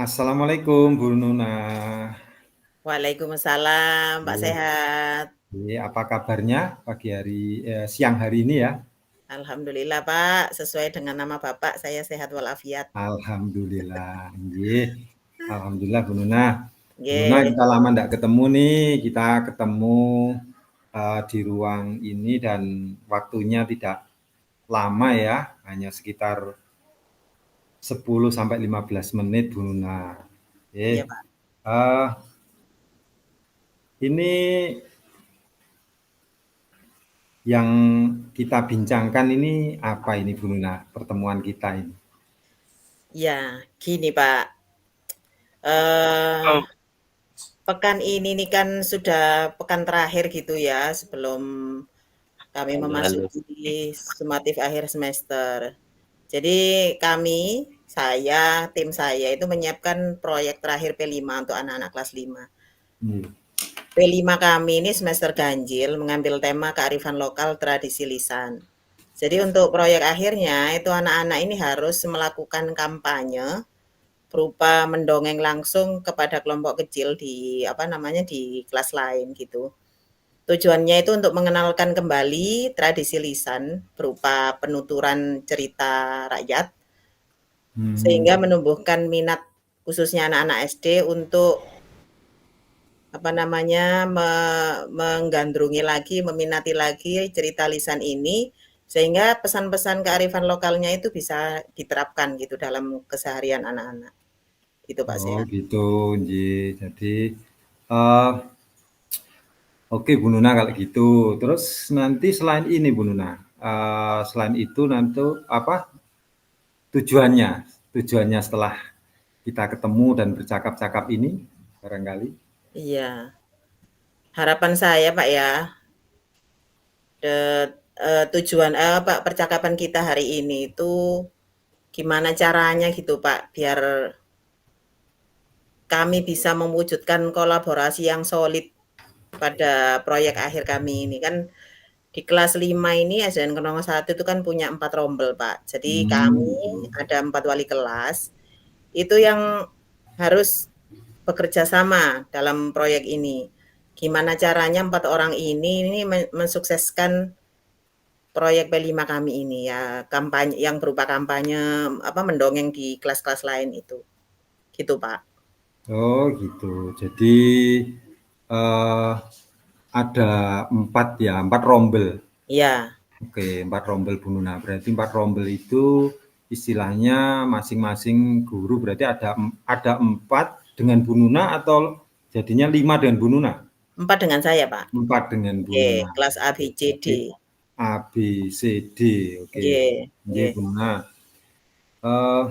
Assalamualaikum Bu Nuna. Waalaikumsalam, Mbak Iya. sehat? Apa kabarnya siang hari ini ya? Alhamdulillah Pak, sesuai dengan nama Bapak, saya sehat walafiat. Alhamdulillah, nggih. Alhamdulillah Bu Nuna. Bu Nuna Nggih, kita lama ndak ketemu nih, kita ketemu di ruang ini dan waktunya tidak lama ya, hanya sekitar 10 sampai 15 menit Bu Nuna. iya Eh, Pak. eh, ini yang kita bincangkan ini apa ini Bu Nuna, pertemuan kita ini? Ya, gini Pak, Oh. pekan ini nih kan sudah pekan terakhir gitu ya, sebelum kami Halo, halo. memasuki sumatif akhir semester. Jadi kami, tim saya itu menyiapkan proyek terakhir P5 untuk anak-anak kelas 5. Hmm. P5 kami ini semester ganjil mengambil tema kearifan lokal tradisi lisan. Jadi untuk proyek akhirnya itu anak-anak ini harus melakukan kampanye berupa mendongeng langsung kepada kelompok kecil di di kelas lain gitu. Tujuannya itu untuk mengenalkan kembali tradisi lisan berupa penuturan cerita rakyat sehingga Hmm. menumbuhkan minat khususnya anak-anak SD untuk menggandrungi lagi, meminati lagi cerita lisan ini, sehingga pesan-pesan kearifan lokalnya itu bisa diterapkan gitu dalam keseharian anak-anak. Gitu Pak Oh Sehat. gitu, nggih. Jadi, eee, oke Bu Nuna kalau gitu. Terus nanti selain ini Bu Nuna, selain itu nanti apa, tujuannya tujuannya setelah kita ketemu dan bercakap-cakap ini barangkali? Iya, harapan saya Pak ya, percakapan kita hari ini itu gimana caranya gitu Pak, biar kami bisa mewujudkan kolaborasi yang solid pada proyek akhir kami ini. Kan di kelas 5 ini SDN Kenongo 1 itu kan punya 4 rombel, Pak. Jadi kami Gitu. ada 4 wali kelas, itu yang harus bekerja sama dalam proyek ini. Gimana caranya 4 orang ini mensukseskan proyek P5 kami ini ya, kampanye yang berupa kampanye mendongeng di kelas-kelas lain itu. Gitu, Pak. Oh gitu. Jadi, eee, ada 4 ya, 4 rombel? Iya, Oke, 4 rombel Bu Nuna. Berarti 4 rombel itu istilahnya masing-masing guru berarti ada 4 dengan Bu Nuna atau jadinya 5 dengan Bu Nuna? 4 dengan saya, Pak. 4 dengan Bu Oke, Nuna. kelas A, B, Oke, C, D. berarti A, B, C, D. Oke, Nggih, nggih nggih. Bu Nuna. Eee,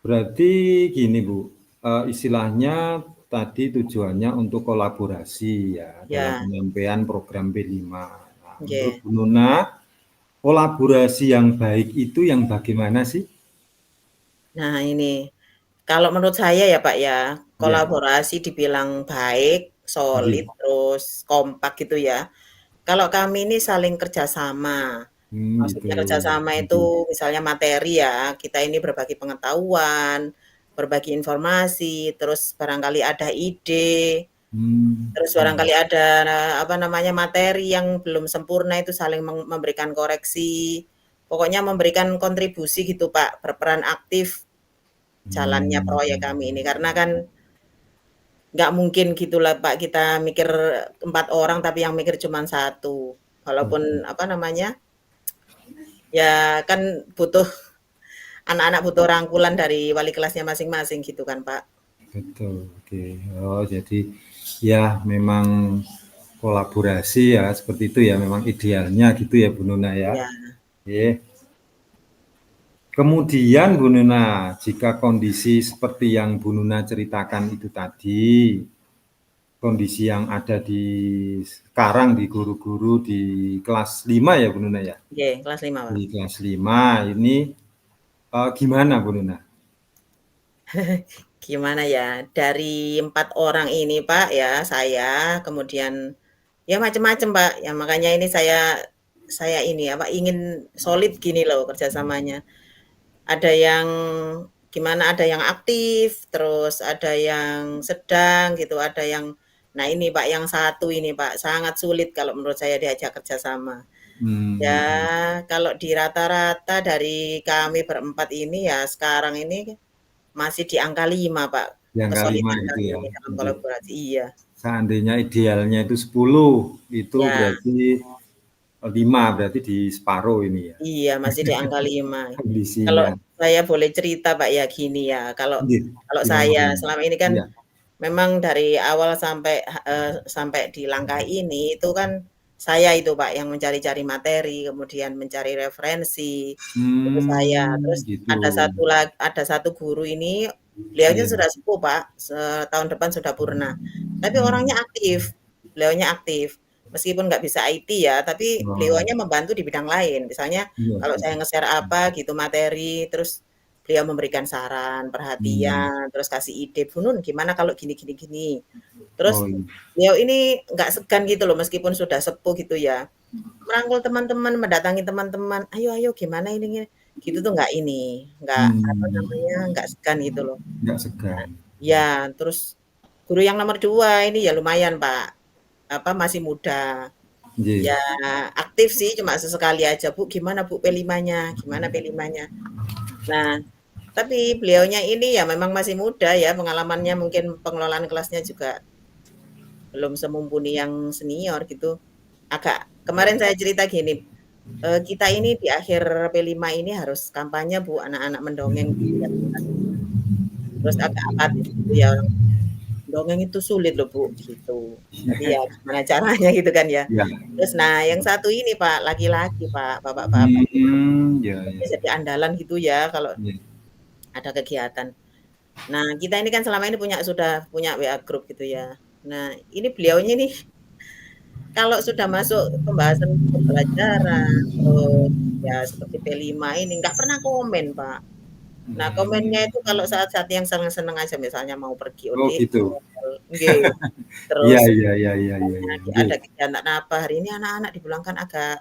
Berarti gini Bu, istilahnya tadi tujuannya untuk kolaborasi ya dalam Ya, penyampaian program B5. Nah, menurut nggih. Bu Nuna, kolaborasi yang baik itu yang bagaimana sih? Nah ini, kalau menurut saya ya Pak ya, Ya, kolaborasi dibilang baik, solid, nggih. terus kompak gitu ya. Kalau kami ini saling kerjasama. Gitu. Maksudnya kerjasama itu Nggih. misalnya materi ya, kita ini berbagi pengetahuan, berbagi informasi, terus barangkali ada ide, terus Mhm. barangkali ada materi yang belum sempurna itu saling memberikan koreksi. Pokoknya memberikan kontribusi gitu Pak, berperan aktif jalannya proyek kami ini. Karena kan nggak mungkin gitulah Pak kita mikir 4 orang tapi yang mikir cuma satu. Walaupun Oke, ya kan butuh anak-anak butuh rangkulan dari wali kelasnya masing-masing gitu kan Pak. betul. Oke. Oh, jadi ya memang kolaborasi ya seperti itu ya memang idealnya gitu ya Bu Nuna ya. Ya, Oke. Kemudian Bu Nuna, jika kondisi seperti yang Bu Nuna ceritakan itu tadi, kondisi yang ada di sekarang di guru-guru di kelas 5 ya Bu Nuna ya? oke, kelas 5 Pak. Di kelas 5 ini, gimana Bu Nuna? Gimana ya, dari 4 orang ini Pak ya, saya, kemudian ya macam-macam Pak, ya makanya ini saya ingin solid gini loh kerjasamanya. Ada yang gimana, ada yang aktif, terus ada yang sedang gitu, ada yang nah ini Pak, yang satu ini Pak, sangat sulit kalau menurut saya diajak kerja sama. Ya, Gitu. kalau di rata-rata dari kami berempat ini ya sekarang ini masih di angka 5 Pak, Di angka 5 kesulitan itu kami ya. ini dalam Nggih. kolaborasi. Iya, Seandainya idealnya itu 10, itu ya, berarti 5 berarti di separuh ini ya, iya masih di angka 5. Kalau kondisinya. saya boleh cerita Pak ya gini ya, kalau Nggih, kalau gimana saya gimana? selama ini kan Iya. memang dari awal sampai di langkah ini itu kan saya itu Pak yang mencari-cari materi, kemudian mencari referensi, itu saya. Terus Gitu. ada satu guru ini, beliaunya Iya. sudah sepuh Pak, tahun depan sudah purna. Tapi orangnya Mmm. aktif, beliaunya aktif. Meskipun nggak bisa IT ya, tapi Oh, beliaunya membantu di bidang lain. Misalnya iya kalau saya iya. nge-share apa gitu materi, terus beliau memberikan saran, Mmm. perhatian, terus kasih ide, "Bu Nun gimana kalau gini gini gini." Oh, Terus iya. beliau ini nggak segan gitu loh meskipun sudah sepuh gitu ya, merangkul teman-teman, mendatangi teman-teman, "Ayo ayo gimana ini?" Gitu tuh nggak ini, nggak apa namanya, Mmm. nggak segan gitu loh. Nggak segan. Ya, terus guru yang nomor 2 ini ya lumayan Pak, apa, masih muda. Nggih. Ya aktif sih cuma sesekali aja, "Bu gimana Bu P5-nya? Gimana P5-nya?" Nah, tapi beliaunya ini ya memang masih muda ya, pengalamannya mungkin pengelolaan kelasnya juga belum semumpuni yang senior gitu. Agak kemarin saya cerita gini, "Kita ini di akhir P5 ini harus kampanye Bu, anak-anak mendongeng di tiap kelas." Terus agak apatis gitu ya, "Dongeng itu sulit loh Bu," gitu. Tapi ya gimana caranya gitu kan ya. Iya. Terus nah yang satu ini Pak, laki-laki Pak, bapak-bapak, Iya iya. jadi andalan gitu ya kalau Iya. ada kegiatan. Nah, kita ini kan selama ini sudah punya WA group gitu ya. Nah, ini beliaunya nih kalau sudah masuk pembahasan pembelajaran, terus ya seperti P5 ini nggak pernah komen, Pak. Nah, komennya itu kalau saat-saat yang seneng-seneng aja, misalnya mau pergi Oh, OTW gitu. nggih, Iya terus iya iya iya iya iya. Nggih. ada kegiatan apa, "Hari ini anak-anak dipulangkan agak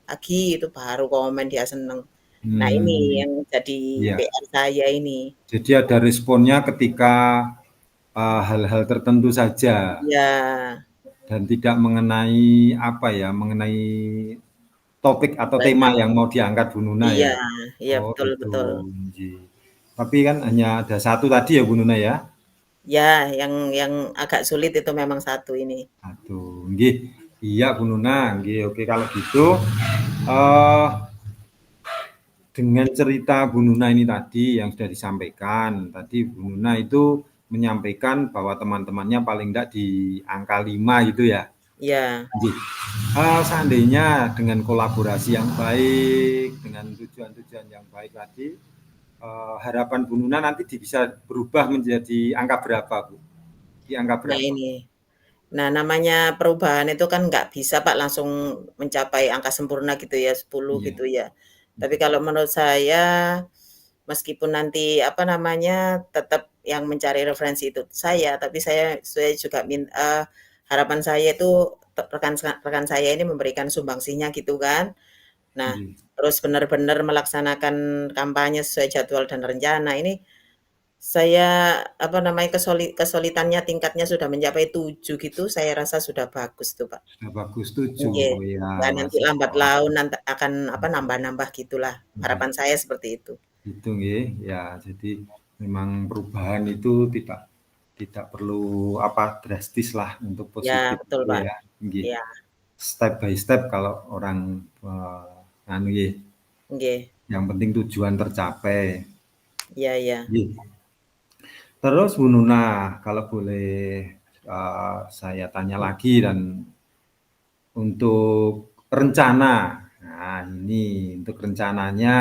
pagi," itu baru komen dia seneng. Nah, ini Mmm. yang jadi Iya. PR saya ini. Jadi ada responnya ketika, hal-hal tertentu saja Iya, dan tidak mengenai, apa ya, mengenai topik atau tema pelajaran. yang mau diangkat Bu Nuna Iya ya? iya, Oh betul itu, betul. nggih. Tapi kan hanya ada satu tadi ya Bu Nuna ya? Ya, yang agak sulit itu memang satu ini. Satu, nggih. Iya Bu Nuna, nggih, oke kalau gitu, eee, dengan cerita Bu Nuna ini tadi yang sudah disampaikan, tadi Bu Nuna itu menyampaikan bahwa teman-temannya paling enggak di angka 5 gitu ya? Iya Nggih. Seandainya dengan kolaborasi yang baik, dengan tujuan-tujuan yang baik tadi, harapan Bu Nuna nanti bisa berubah menjadi angka berapa, Bu? Di angka nah berapa? ini. Nah, namanya perubahan itu kan nggak bisa Pak langsung mencapai angka sempurna gitu ya, 10 Iya, gitu ya. Tapi mhm, kalau menurut saya, meskipun nanti, apa namanya, tetap yang mencari referensi itu saya, tapi saya juga harapan saya itu rekan saya ini memberikan sumbangsihnya gitu kan. Nah, nggih. terus benar-benar melaksanakan kampanye sesuai jadwal dan rencana. Ini saya, apa namanya, kesulitannya tingkatnya sudah mencapai 7 gitu, saya rasa sudah bagus tuh, Pak. Sudah bagus, setuju. Nggih. Oh ya, Nggak nanti masuk lambat akal. laun akan, apa, nambah-nambah gitulah, Mhm. harapan saya seperti itu. Gitu nggih, ya jadi memang perubahan itu tidak perlu apa, drastis lah untuk Ya, positif betul, itu Pak. ya, nggih. Iya, Step by step kalau orang, nganu nggih, nggih. yang penting tujuan tercapai. Iya iya. Nggih. Terus Bu Nuna, kalau boleh, saya tanya lagi dan untuk rencana, nah ini untuk rencananya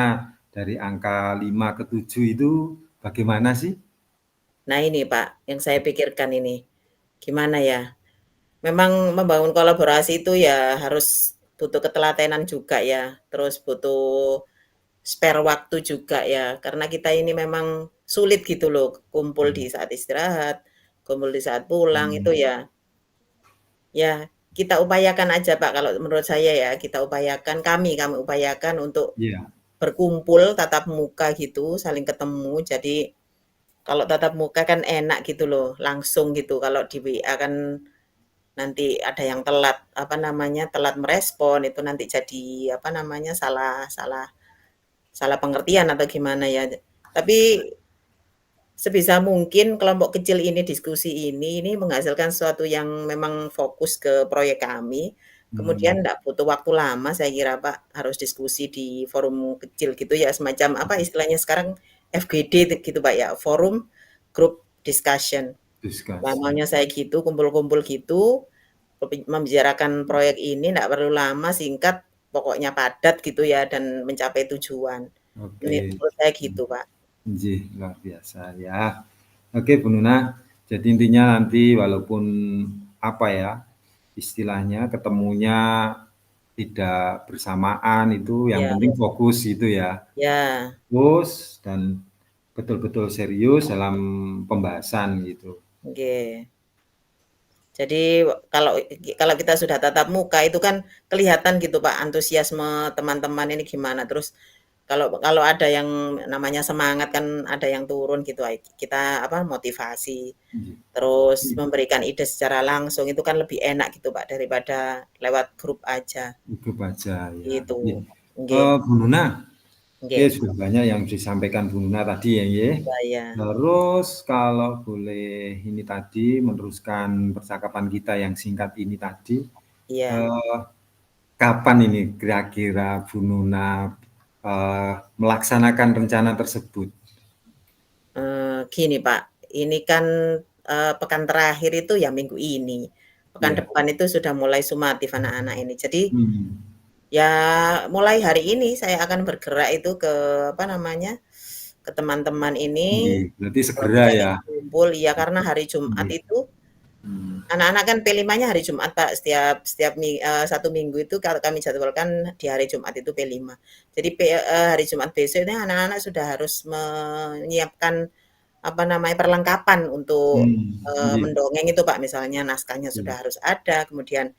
dari angka 5 ke 7 itu bagaimana sih? Nah ini, Pak, yang saya pikirkan ini, gimana ya, memang membangun kolaborasi itu ya harus butuh ketelatenan juga ya, terus butuh spare waktu juga ya, karena kita ini memang sulit gitu loh, kumpul di Mmm, saat istirahat, kumpul di saat pulang itu mmm, ya kita upayakan aja Pak, kalau menurut saya ya, kita upayakan, kami upayakan untuk iya, berkumpul tatap muka gitu, saling ketemu. Jadi kalau tatap muka kan enak gitu loh, langsung gitu. Kalau di WA kan nanti ada yang telat, apa namanya, telat merespon, itu nanti jadi, apa namanya, salah salah salah pengertian atau gimana ya. Tapi sebisa mungkin kelompok kecil ini, diskusi ini menghasilkan sesuatu yang memang fokus ke proyek kami, kemudian Hmm, enggak butuh waktu lama saya kira, Pak, harus diskusi di forum kecil gitu ya, semacam apa istilahnya sekarang FGD gitu, Pak, ya, forum group discussion. Nah, diskusi. maunya saya gitu, kumpul-kumpul gitu, membicarakan proyek ini enggak perlu lama, singkat, pokoknya padat gitu ya dan mencapai tujuan. Ini Oke. menurut saya gitu, Pak. Nggih, luar biasa ya. Oke, Bu Nuna, jadi intinya nanti walaupun apa ya, istilahnya ketemunya tidak bersamaan itu yang Ya, penting fokus gitu ya. ya. Fokus dan betul-betul serius dalam pembahasan gitu. Nggih. Jadi kalau kalau kita sudah tatap muka itu kan kelihatan gitu Pak, antusiasme teman-teman ini gimana. Terus kalau kalau ada yang namanya semangat kan ada yang turun gitu, kita apa, motivasi. Nggih. Terus memberikan ide secara langsung itu kan lebih enak gitu Pak, daripada lewat grup aja, Itu baca ya. gitu. Nggih. Nggih Bu Nuna, oke nggih. sudah banyak yang disampaikan Bu Nuna tadi ya, nggih. Iya iya. Terus kalau boleh ini tadi meneruskan percakapan kita yang singkat ini tadi, Iya. eee, kapan ini kira-kira Bu Nuna, melaksanakan rencana tersebut? Gini Pak, ini kan, pekan terakhir itu ya minggu ini, pekan Iya. depan itu sudah mulai sumatif anak-anak ini. Jadi, Hmm. ya mulai hari ini saya akan bergerak itu ke, apa namanya, ke teman-teman ini, Nggih, berarti buat segera cari ya? kumpul iya karena hari Jumat Nggih. itu Hmm. anak-anak kan P5-nya hari Jumat Pak, setiap setiap 1 minggu itu kalau kami jadwalkan di hari Jumat itu P5. Jadi hari Jumat besok ini anak-anak sudah harus menyiapkan apa namanya, perlengkapan untuk, Nggih. mendongeng itu, Pak. Misalnya naskahnya Iya. sudah harus ada, kemudian,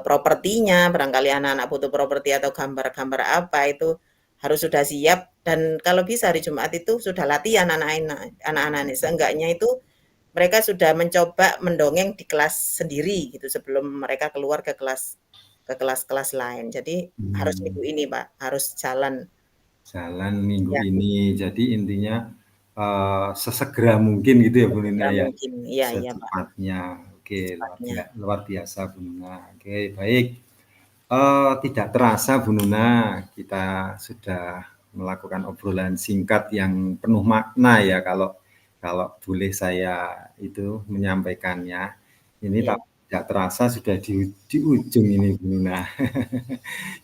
propertinya, barangkali anak-anak butuh properti atau gambar-gambar apa, itu harus sudah siap dan kalau bisa hari Jumat itu sudah latihan anak-anak ini, seenggaknya itu mereka sudah mencoba mendongeng di kelas sendiri gitu, sebelum mereka keluar ke kelas-kelas lain. Jadi harus minggu Hmm. ini, Pak, harus jalan. Jalan minggu Ya, ini. Jadi intinya, sesegera mungkin gitu ya Bu Nina sesegera ya? mungkin. Iya iya, Pak, Secepatnya. Oke, secepatnya. luar biasa Bu Nuna. Oke, baik. Tidak terasa Bu Nuna, kita sudah melakukan obrolan singkat yang penuh makna ya kalau kalau boleh saya itu menyampaikannya. Ini Iya. tidak terasa sudah di ujung ini Bu Nuna.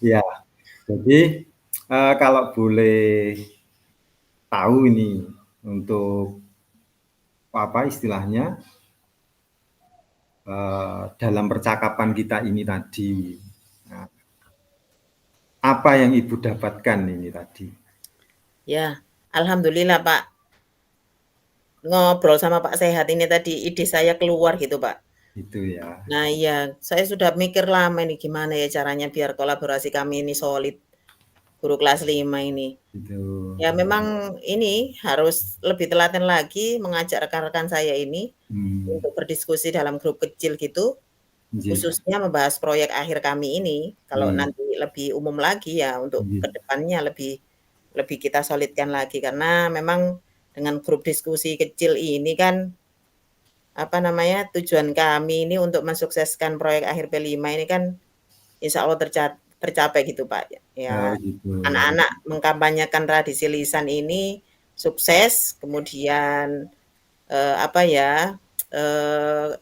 Ya, jadi, kalau boleh tahu ini untuk apa istilahnya, dalam percakapan kita ini tadi, nah, apa yang Ibu dapatkan ini tadi? Ya, alhamdulillah Pak, ngobrol sama Pak Sehat ini tadi ide saya keluar gitu Pak. Itu ya, Nah iya, saya sudah mikir lama ini gimana ya caranya biar kolaborasi kami ini solid, guru kelas 5 ini. itu. Ya memang ini harus lebih telaten lagi mengajak rekan-rekan saya ini Mmm, untuk berdiskusi dalam grup kecil gitu, nggih, khususnya membahas proyek akhir kami ini. Kalau iya, nanti lebih umum lagi ya untuk ke nggih, depannya lebih lebih kita solidkan lagi karena memang dengan grup diskusi kecil ini kan, apa namanya, tujuan kami ini untuk mensukseskan proyek akhir P5 ini kan insya Allah tercapai gitu, Pak. Ya, oh gitu, anak-anak mengkampanyekan tradisi lisan ini sukses, kemudian, apa ya, eee,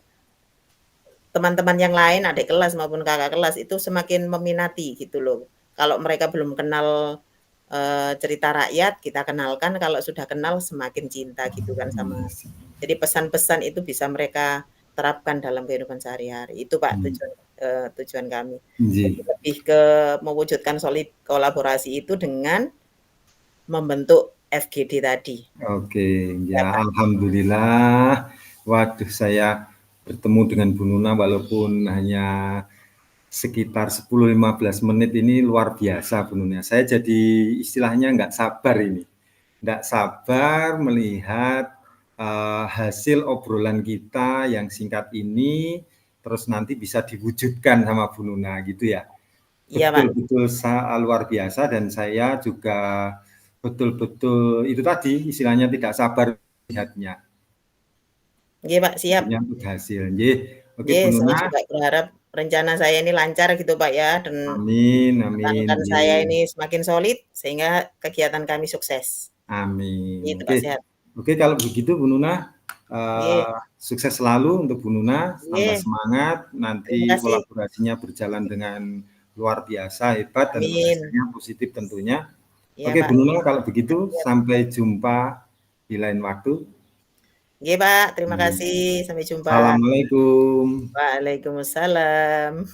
teman-teman yang lain, adik kelas maupun kakak kelas itu semakin meminati gitu loh. Kalau mereka belum kenal, cerita rakyat, kita kenalkan, kalau sudah kenal semakin cinta gitu kan sama iya sih, jadi pesan-pesan itu bisa mereka terapkan dalam kehidupan sehari-hari. Itu Pak mmm, tujuan kami. Jadi nggih, lebih ke mewujudkan solid kolaborasi itu dengan membentuk FGD tadi. oke, Ya ya Pak, alhamdulillah, waduh saya bertemu dengan Bu Nuna walaupun hanya sekitar 10-15 menit ini luar biasa Bu Nuna. Saya jadi istilahnya nggak sabar ini. Nggak sabar melihat hasil obrolan kita yang singkat ini, terus nanti bisa diwujudkan sama Bu Nuna gitu ya. Iya, Pak. Betul-betul luar biasa dan saya juga betul-betul itu tadi istilahnya tidak sabar melihatnya. Nggih, Pak, siap. Untuk hasil. Nggih. Oke Nggih, Bu saya Nuna. juga berharap rencana saya ini lancar gitu, Pak, ya, dan Amin, amin. rekan saya Nggih. ini semakin solid sehingga kegiatan kami sukses. Amin. Gitu, Pak, Oke. sehat. Oke kalau begitu Bu Nuna, Nggih. sukses selalu untuk Bu Nuna, tambah Nggih. semangat, Terima nanti kasih. kolaborasinya berjalan dengan luar biasa, hebat, dan Amin. hasilnya positif tentunya. Iya, Oke Pak. Bu Nuna kalau begitu Siap. sampai jumpa di lain waktu. Nggih, Pak, terima kasih. Sampai jumpa. Assalamualaikum. Waalaikumsalam.